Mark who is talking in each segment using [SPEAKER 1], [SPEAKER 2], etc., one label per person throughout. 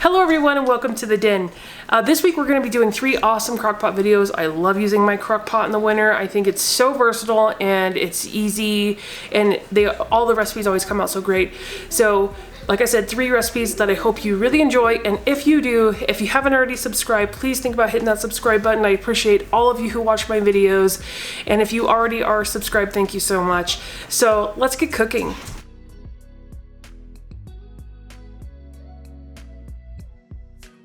[SPEAKER 1] Hello everyone and welcome to the Den. This week we're going to be doing 3 awesome crockpot videos. I love using my crockpot in the winter. I think it's so versatile and it's easy, and all the recipes always come out so great. So like I said, 3 recipes that I hope you really enjoy, and if you do, if you haven't already subscribed, please think about hitting that subscribe button. I appreciate all of you who watch my videos, and if you already are subscribed, thank you so much. So let's get cooking.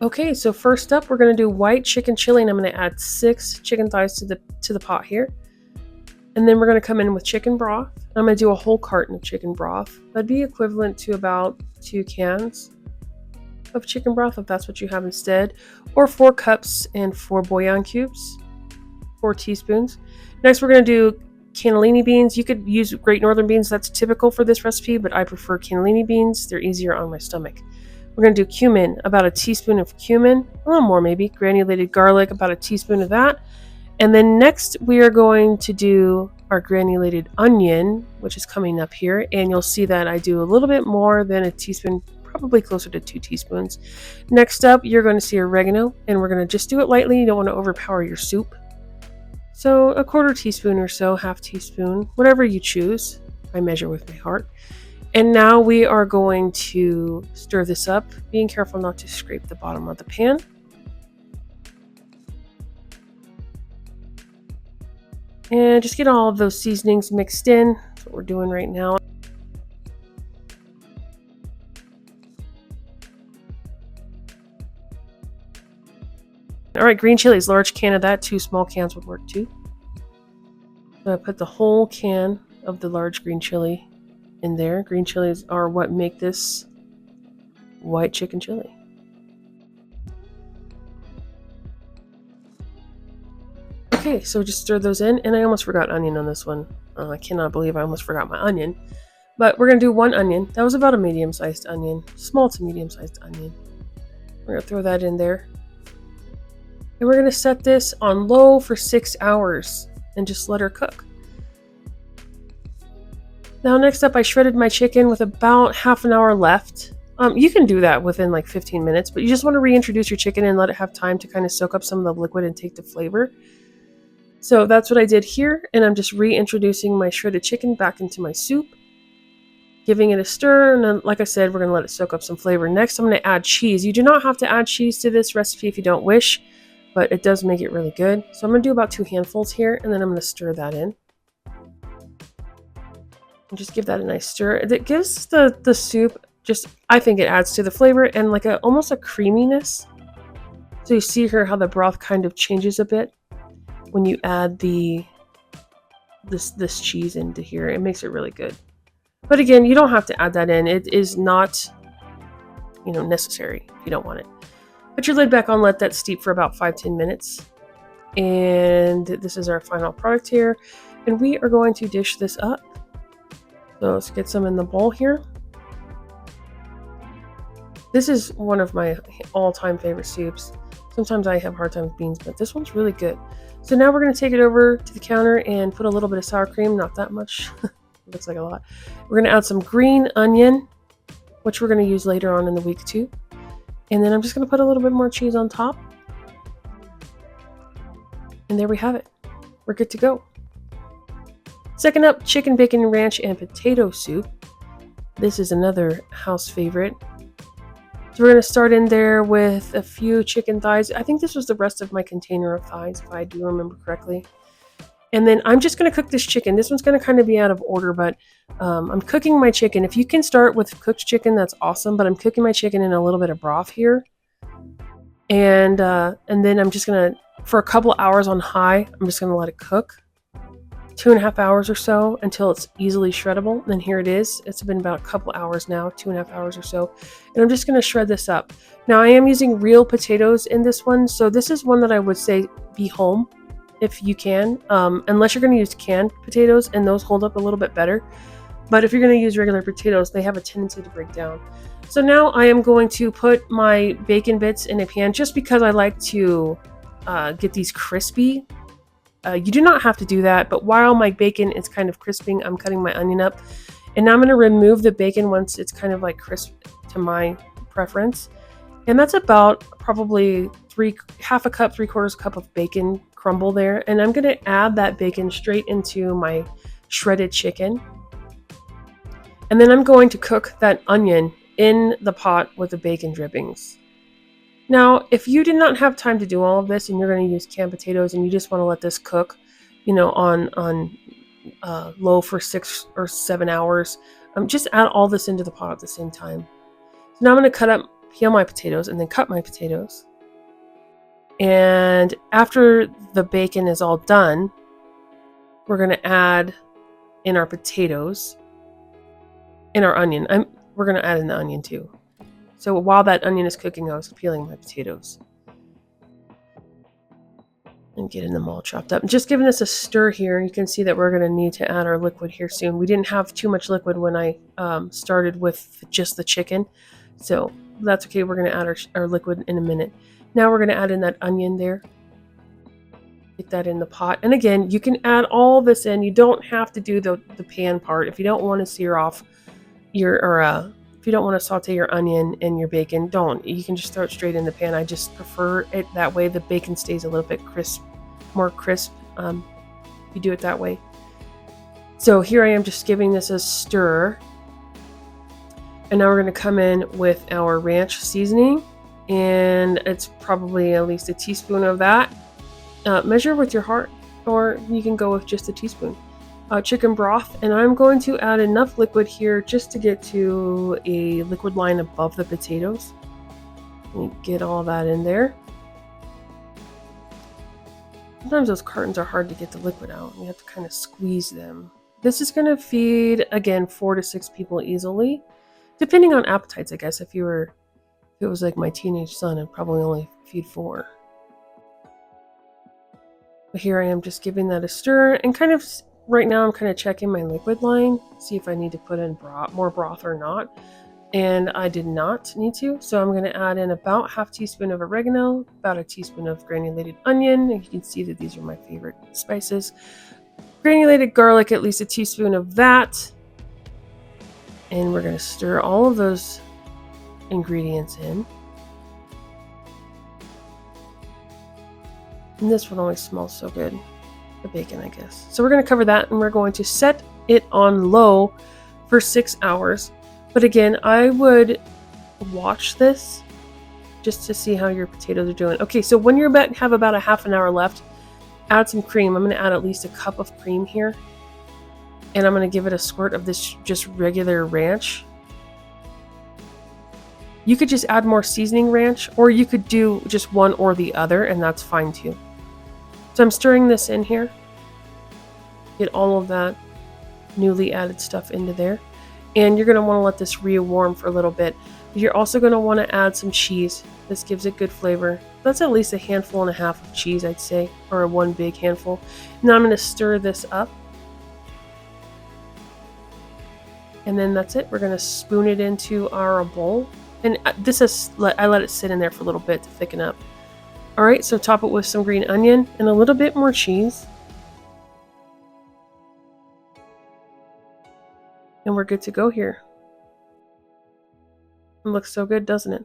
[SPEAKER 1] Okay, so first up, we're going to do white chicken chili, and I'm going to add 6 chicken thighs to the pot here. And then we're going to come in with chicken broth. I'm going to do a whole carton of chicken broth. That'd be equivalent to about 2 cans of chicken broth, if that's what you have instead. Or 4 cups and 4 bouillon cubes, 4 teaspoons. Next, we're going to do cannellini beans. You could use Great Northern beans. That's typical for this recipe, but I prefer cannellini beans. They're easier on my stomach. We're going to do cumin, about a teaspoon of cumin, a little more maybe, granulated garlic, about a teaspoon of that. And then next we are going to do our granulated onion, which is coming up here. And you'll see that I do a little bit more than a teaspoon, probably closer to 2 teaspoons. Next up, you're going to see oregano, and we're going to just do it lightly. You don't want to overpower your soup. So a 1/4 teaspoon or so, 1/2 teaspoon, whatever you choose. I measure with my heart. And now we are going to stir this up, being careful not to scrape the bottom of the pan. And just get all of those seasonings mixed in. That's what we're doing right now. All right, green chilies, large can of that. 2 small cans would work too. So I put the whole can of the large green chili in there. Green chilies are what make this white chicken chili. Okay, so just stir those in, and I almost forgot onion on this one. I cannot believe I almost forgot my onion. But we're going to do 1 onion. That was about a medium-sized onion, small to medium-sized onion. We're going to throw that in there. And we're going to set this on low for 6 hours and just let her cook. Now next up, I shredded my chicken with about half an hour left. You can do that within like 15 minutes, but you just want to reintroduce your chicken and let it have time to kind of soak up some of the liquid and take the flavor. So that's what I did here, and I'm just reintroducing my shredded chicken back into my soup, giving it a stir, and then, like I said, we're going to let it soak up some flavor. Next, I'm going to add cheese. You do not have to add cheese to this recipe if you don't wish, but it does make it really good. So I'm going to do about 2 handfuls here, and then I'm going to stir that in. And just give that a nice stir. It gives the soup, just, I think it adds to the flavor and like almost a creaminess. So you see here how the broth kind of changes a bit when you add this cheese into here. It makes it really good. But again, you don't have to add that in. It is not, necessary if you don't want it. Put your lid back on, let that steep for about 5-10 minutes. And this is our final product here. And we are going to dish this up. So let's get some in the bowl here. This is one of my all-time favorite soups. Sometimes I have a hard time with beans, but this one's really good. So now we're going to take it over to the counter and put a little bit of sour cream, not that much. Looks like a lot. We're going to add some green onion, which we're going to use later on in the week too. And then I'm just going to put a little bit more cheese on top. And there we have it. We're good to go. Second up, chicken, bacon, ranch, and potato soup. This is another house favorite. So we're going to start in there with a few chicken thighs. I think this was the rest of my container of thighs, if I do remember correctly. And then I'm just going to cook this chicken. This one's going to kind of be out of order, but I'm cooking my chicken. If you can start with cooked chicken, that's awesome. But I'm cooking my chicken in a little bit of broth here. And then I'm just going to, for a couple hours on high, I'm just going to let it cook. 2.5 hours or so until it's easily shreddable. And here it is. It's been about a couple hours now, 2.5 hours or so. And I'm just going to shred this up. Now I am using real potatoes in this one. So this is one that I would say be home if you can, unless you're going to use canned potatoes, and those hold up a little bit better. But if you're going to use regular potatoes, they have a tendency to break down. So now I am going to put my bacon bits in a pan just because I like to get these crispy. You do not have to do that, but while my bacon is kind of crisping, I'm cutting my onion up. And now I'm going to remove the bacon once it's kind of like crisp to my preference. And that's about probably half a cup, 3/4 cup of bacon crumble there. And I'm gonna add that bacon straight into my shredded chicken. And then I'm going to cook that onion in the pot with the bacon drippings. Now, if you did not have time to do all of this and you're going to use canned potatoes and you just want to let this cook, on low for 6 or 7 hours, just add all this into the pot at the same time. So now I'm going to peel my potatoes and then cut my potatoes. And after the bacon is all done, we're going to add in our potatoes, in our onion. We're going to add in the onion too. So while that onion is cooking, I was peeling my potatoes and getting them all chopped up. Just giving this a stir here, and you can see that we're going to need to add our liquid here soon. We didn't have too much liquid when I started with just the chicken, so that's okay. We're going to add our liquid in a minute. Now we're going to add in that onion there. Get that in the pot. And again, you can add all this in. You don't have to do the pan part. If you don't want to sear off if you don't want to saute your onion and your bacon, don't. You can just throw it straight in the pan. I just prefer it that way. The bacon stays a little bit more crisp. You do it that way. So here I am just giving this a stir. And now we're going to come in with our ranch seasoning. And it's probably at least a teaspoon of that. Measure with your heart, or you can go with just a teaspoon. Chicken broth, and I'm going to add enough liquid here just to get to a liquid line above the potatoes. Get all that in there. Sometimes those cartons are hard to get the liquid out. You have to kind of squeeze them. This is going to feed, again, 4 to 6 people easily, depending on appetites, I guess. If it was like my teenage son, I'd probably only feed 4. But here I am just giving that a stir, and kind of right now I'm kind of checking my liquid line, see if I need to put in more broth or not. And I did not need to, so I'm going to add in about half teaspoon of oregano, about a teaspoon of granulated onion, and you can see that these are my favorite spices. Granulated garlic, at least a teaspoon of that. And we're going to stir all of those ingredients in. And this one always smells so good. The bacon, I guess. So we're going to cover that, and we're going to set it on low for 6 hours. But again, I would watch this just to see how your potatoes are doing. Okay, so when you're have about a half an hour left, add some cream. I'm going to add at least a cup of cream here. And I'm going to give it a squirt of this just regular ranch. You could just add more seasoning ranch, or you could do just one or the other, and that's fine too. So I'm stirring this in here. Get all of that newly added stuff into there. And you're going to want to let this re-warm for a little bit. You're also going to want to add some cheese. This gives it good flavor. That's at least a handful and a half of cheese, I'd say, or one big handful. Now I'm going to stir this up. And then that's it. We're going to spoon it into our bowl. And I let it sit in there for a little bit to thicken up. Alright, so top it with some green onion and a little bit more cheese. And we're good to go here. It looks so good, doesn't it?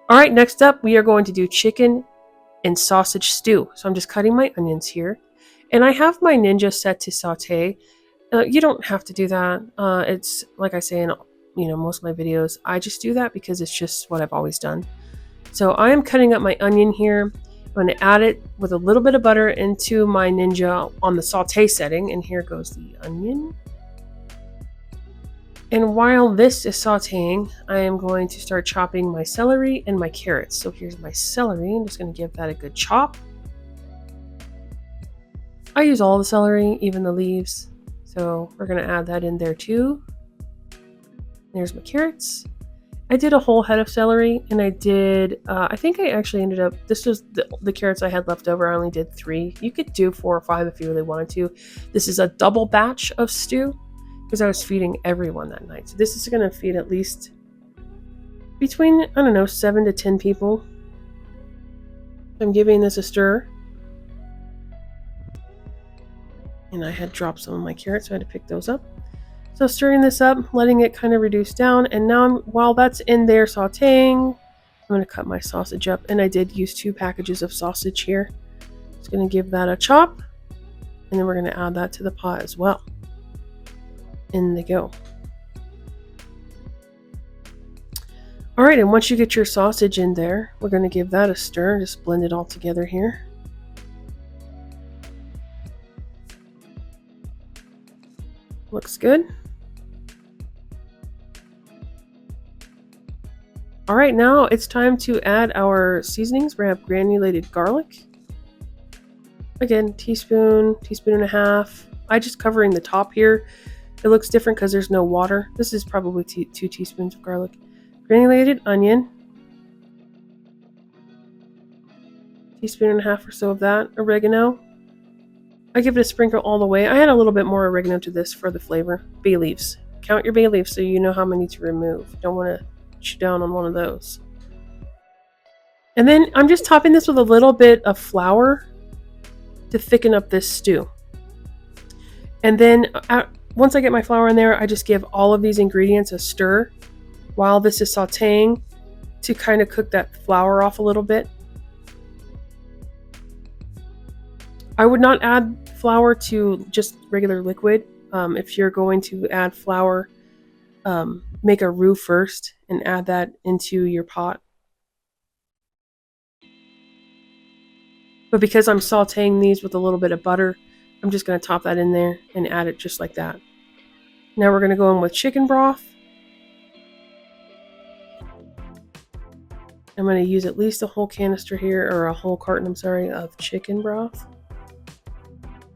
[SPEAKER 1] Alright, next up we are going to do chicken and sausage stew. So I'm just cutting my onions here. And I have my Ninja set to saute. You don't have to do that. It's like I say in most of my videos, I just do that because it's just what I've always done. So I am cutting up my onion here. I'm going to add it with a little bit of butter into my Ninja on the saute setting. And here goes the onion. And while this is sauteing, I am going to start chopping my celery and my carrots. So here's my celery. I'm just going to give that a good chop. I use all the celery, even the leaves. So we're going to add that in there too. There's my carrots. I did a whole head of celery, and I did, I think I actually ended up, this was the carrots I had left over. I only did 3. You could do 4 or 5 if you really wanted to. This is a double batch of stew because I was feeding everyone that night. So this is going to feed at least between, 7 to 10 people. I'm giving this a stir. And I had dropped some of my carrots, so I had to pick those up. So stirring this up, letting it kind of reduce down, and now while that's in there sauteing, I'm going to cut my sausage up, and I did use 2 packages of sausage here. Just going to give that a chop, and then we're going to add that to the pot as well. In they go. Alright, and once you get your sausage in there, we're going to give that a stir. Just blend it all together here. Looks good. Alright, now it's time to add our seasonings. We're going to have granulated garlic. Again, teaspoon, teaspoon and a half. I just covering the top here. It looks different because there's no water. This is probably 2 teaspoons of garlic. Granulated onion. Teaspoon and a half or so of that. Oregano. I give it a sprinkle all the way. I had a little bit more oregano to this for the flavor. Bay leaves. Count your bay leaves so you know how many to remove. Don't want to chew down on one of those. And then I'm just topping this with a little bit of flour to thicken up this stew. And then once I get my flour in there, I just give all of these ingredients a stir while this is sauteing to kind of cook that flour off a little bit. I would not add flour to just regular liquid. If you're going to add flour, make a roux first and add that into your pot. But because I'm sauteing these with a little bit of butter, I'm just going to top that in there and add it just like that. Now we're going to go in with chicken broth. I'm going to use at least a whole canister here, or a whole carton, I'm sorry, of chicken broth.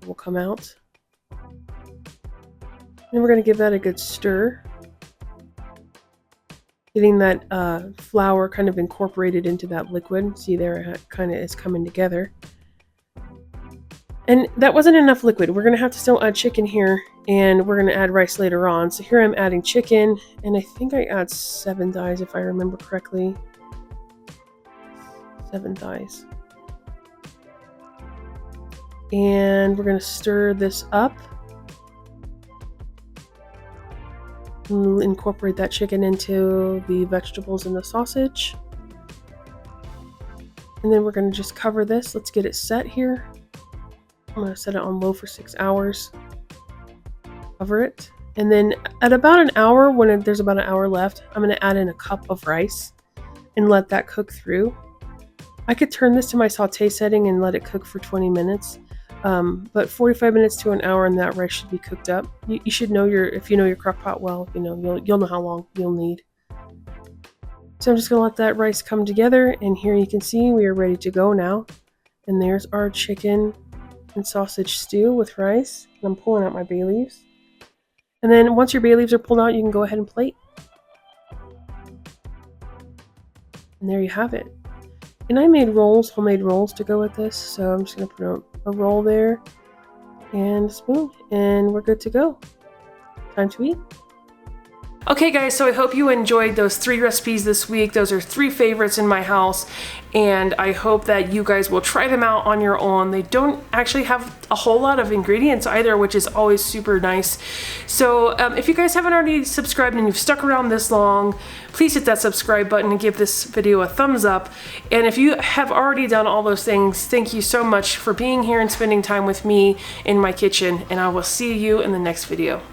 [SPEAKER 1] It will come out. Then we're going to give that a good stir. Getting that flour kind of incorporated into that liquid. See there, it kind of is coming together. And that wasn't enough liquid. We're going to have to still add chicken here, and we're going to add rice later on. So here I'm adding chicken, and I think I add 7 thighs if I remember correctly. 7 thighs. And we're going to stir this up. Incorporate that chicken into the vegetables and the sausage. And then we're going to just cover this. Let's get it set here. I'm going to set it on low for 6 hours. Cover it. And then at about an hour, when there's about an hour left, I'm going to add in a cup of rice and let that cook through. I could turn this to my saute setting and let it cook for 20 minutes. But 45 minutes to an hour, and that rice should be cooked up. You should know if you know your crock pot well, you'll know how long you'll need. So I'm just going to let that rice come together, and here you can see we are ready to go now. And there's our chicken and sausage stew with rice. And I'm pulling out my bay leaves. And then once your bay leaves are pulled out, you can go ahead and plate. And there you have it. And I made rolls, homemade rolls to go with this, so I'm just going to put a roll there and a spoon, and we're good to go. Time to eat. Okay guys, so I hope you enjoyed those 3 recipes this week. Those are 3 favorites in my house, and I hope that you guys will try them out on your own. They don't actually have a whole lot of ingredients either, which is always super nice. So if you guys haven't already subscribed and you've stuck around this long, please hit that subscribe button and give this video a thumbs up. And if you have already done all those things, thank you so much for being here and spending time with me in my kitchen, and I will see you in the next video.